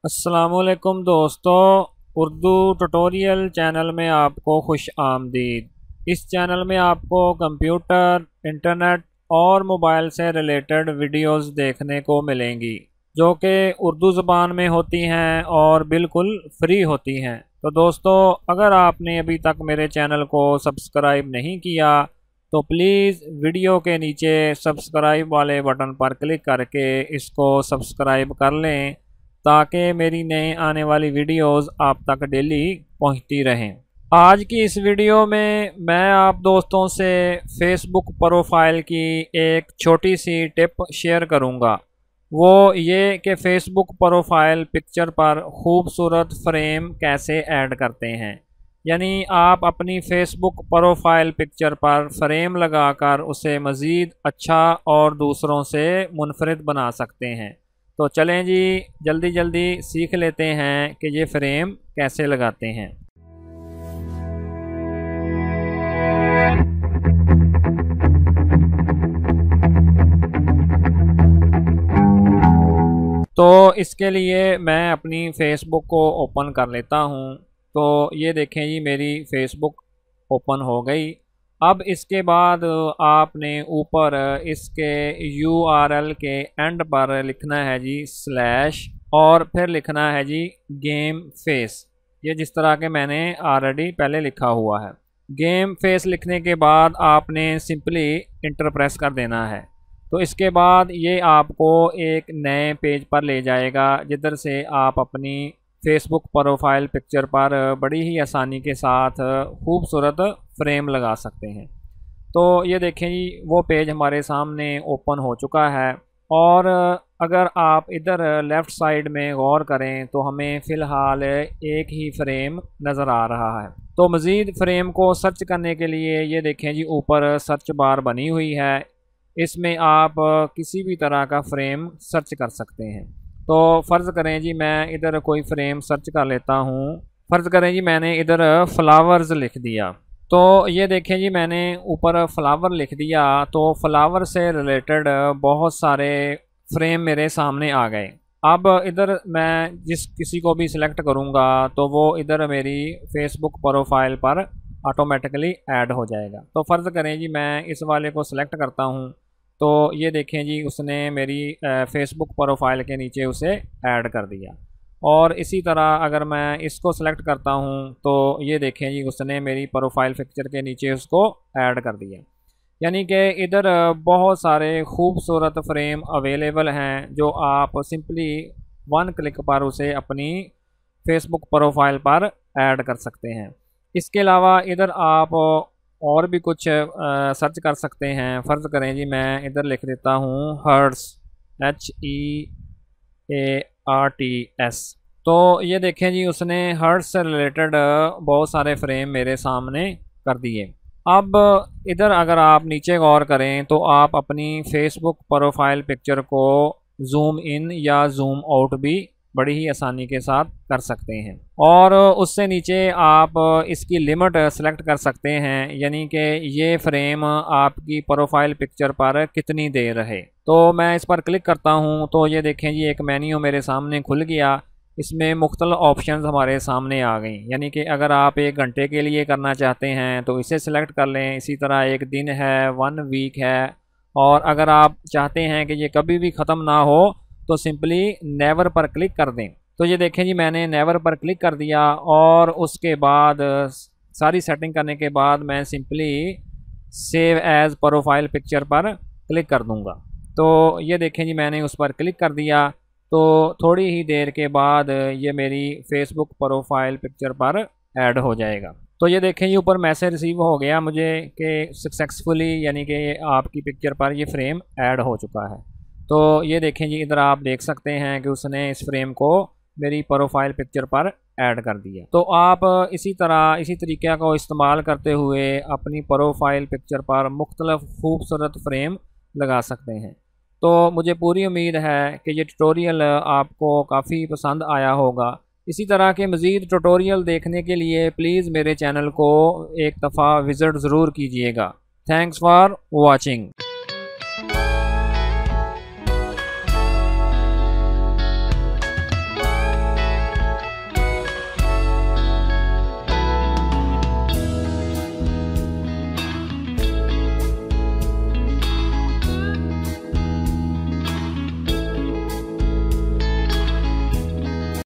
अस्सलामुअलैकुम दोस्तों, Urdu tutorial channel में आपको खुश आमदीद। इस चैनल में आपको कंप्यूटर, इंटरनेट और मोबाइल से रिलेटेड वीडियोस देखने को मिलेंगी जो कि उर्दू ज़बान में होती हैं और बिल्कुल फ्री होती हैं। तो दोस्तों, अगर आपने अभी तक मेरे चैनल को सब्सक्राइब नहीं किया तो प्लीज़ वीडियो के नीचे सब्सक्राइब वाले बटन पर क्लिक करके इसको सब्सक्राइब कर लें ताकि मेरी नए आने वाली वीडियोस आप तक डेली पहुंचती रहें। आज की इस वीडियो में मैं आप दोस्तों से फेसबुक प्रोफाइल की एक छोटी सी टिप शेयर करूंगा। वो ये कि फेसबुक प्रोफाइल पिक्चर पर खूबसूरत फ्रेम कैसे ऐड करते हैं। यानी आप अपनी फेसबुक प्रोफाइल पिक्चर पर फ्रेम लगाकर उसे मज़ीद अच्छा और दूसरों से मुनफरिद बना सकते हैं। तो चलें जी, जल्दी जल्दी सीख लेते हैं कि ये फ्रेम कैसे लगाते हैं। तो इसके लिए मैं अपनी फ़ेसबुक को ओपन कर लेता हूँ। तो ये देखें जी, मेरी फ़ेसबुक ओपन हो गई। अब इसके बाद आपने ऊपर इसके URL के एंड पर लिखना है जी स्लैश और फिर लिखना है जी गेम फेस। ये जिस तरह के मैंने ऑलरेडी पहले लिखा हुआ है। गेम फेस लिखने के बाद आपने सिंपली इंटर प्रेस कर देना है। तो इसके बाद ये आपको एक नए पेज पर ले जाएगा जिधर से आप अपनी फेसबुक प्रोफाइल पिक्चर पर बड़ी ही आसानी के साथ खूबसूरत फ्रेम लगा सकते हैं। तो ये देखें जी, वो पेज हमारे सामने ओपन हो चुका है। और अगर आप इधर लेफ़्ट साइड में गौर करें तो हमें फ़िलहाल एक ही फ्रेम नज़र आ रहा है। तो मज़ीद फ्रेम को सर्च करने के लिए ये देखें जी, ऊपर सर्च बार बनी हुई है। इसमें आप किसी भी तरह का फ्रेम सर्च कर सकते हैं। तो फ़र्ज़ करें जी, मैं इधर कोई फ्रेम सर्च कर लेता हूँ। फ़र्ज़ करें जी, मैंने इधर फ्लावर्स लिख दिया। तो ये देखें जी, मैंने ऊपर फ्लावर लिख दिया तो फ्लावर से रिलेटेड बहुत सारे फ्रेम मेरे सामने आ गए। अब इधर मैं जिस किसी को भी सिलेक्ट करूँगा तो वो इधर मेरी फेसबुक प्रोफाइल पर ऑटोमेटिकली ऐड हो जाएगा। तो फ़र्ज़ करें जी, मैं इस वाले को सिलेक्ट करता हूँ। तो ये देखें जी, उसने मेरी फेसबुक प्रोफाइल के नीचे उसे ऐड कर दिया। और इसी तरह अगर मैं इसको सेलेक्ट करता हूँ तो ये देखें जी, उसने मेरी प्रोफाइल पिक्चर के नीचे उसको ऐड कर दिया। यानी कि इधर बहुत सारे खूबसूरत फ्रेम अवेलेबल हैं जो आप सिंपली वन क्लिक पर उसे अपनी फेसबुक प्रोफाइल पर ऐड कर सकते हैं। इसके अलावा इधर आप और भी कुछ सर्च कर सकते हैं। फ़र्ज़ करें जी, मैं इधर लिख देता हूँ हर्ट्स, HEARTS। तो ये देखें जी, उसने हर्ट्स से रिलेटेड बहुत सारे फ्रेम मेरे सामने कर दिए। अब इधर अगर आप नीचे गौर करें तो आप अपनी फेसबुक प्रोफाइल पिक्चर को जूम इन या जूम आउट भी बड़ी ही आसानी के साथ कर सकते हैं। और उससे नीचे आप इसकी लिमिट सेलेक्ट कर सकते हैं, यानी कि ये फ्रेम आपकी प्रोफाइल पिक्चर पर कितनी देर रहे। तो मैं इस पर क्लिक करता हूँ तो ये देखें जी, एक मेन्यू मेरे सामने खुल गया। इसमें मुख्तलिफ ऑप्शंस हमारे सामने आ गई। यानी कि अगर आप 1 घंटे के लिए करना चाहते हैं तो इसे सिलेक्ट कर लें। इसी तरह 1 दिन है, 1 वीक है। और अगर आप चाहते हैं कि ये कभी भी ख़त्म ना हो तो सिंपली नेवर पर क्लिक कर दें। तो ये देखें जी, मैंने नेवर पर क्लिक कर दिया और उसके बाद सारी सेटिंग करने के बाद मैं simply save as profile picture पर क्लिक कर दूंगा। तो ये देखें जी, मैंने उस पर क्लिक कर दिया। तो थोड़ी ही देर के बाद ये मेरी फेसबुक प्रोफाइल पिक्चर पर ऐड हो जाएगा। तो ये देखें जी, ऊपर मैसेज रिसीव हो गया मुझे कि सक्सेसफुली, यानी कि आपकी पिक्चर पर ये फ्रेम ऐड हो चुका है। तो ये देखें जी, इधर आप देख सकते हैं कि उसने इस फ्रेम को मेरी प्रोफाइल पिक्चर पर ऐड कर दिया। तो आप इसी तरीके को इस्तेमाल करते हुए अपनी प्रोफाइल पिक्चर पर मुख्तलिफ खूबसूरत फ्रेम लगा सकते हैं। तो मुझे पूरी उम्मीद है कि ये ट्यूटोरियल आपको काफ़ी पसंद आया होगा। इसी तरह के मज़ीद ट्यूटोरियल देखने के लिए प्लीज़ मेरे चैनल को एक दफ़ा विज़िट ज़रूर कीजिएगा। Thanks for watching.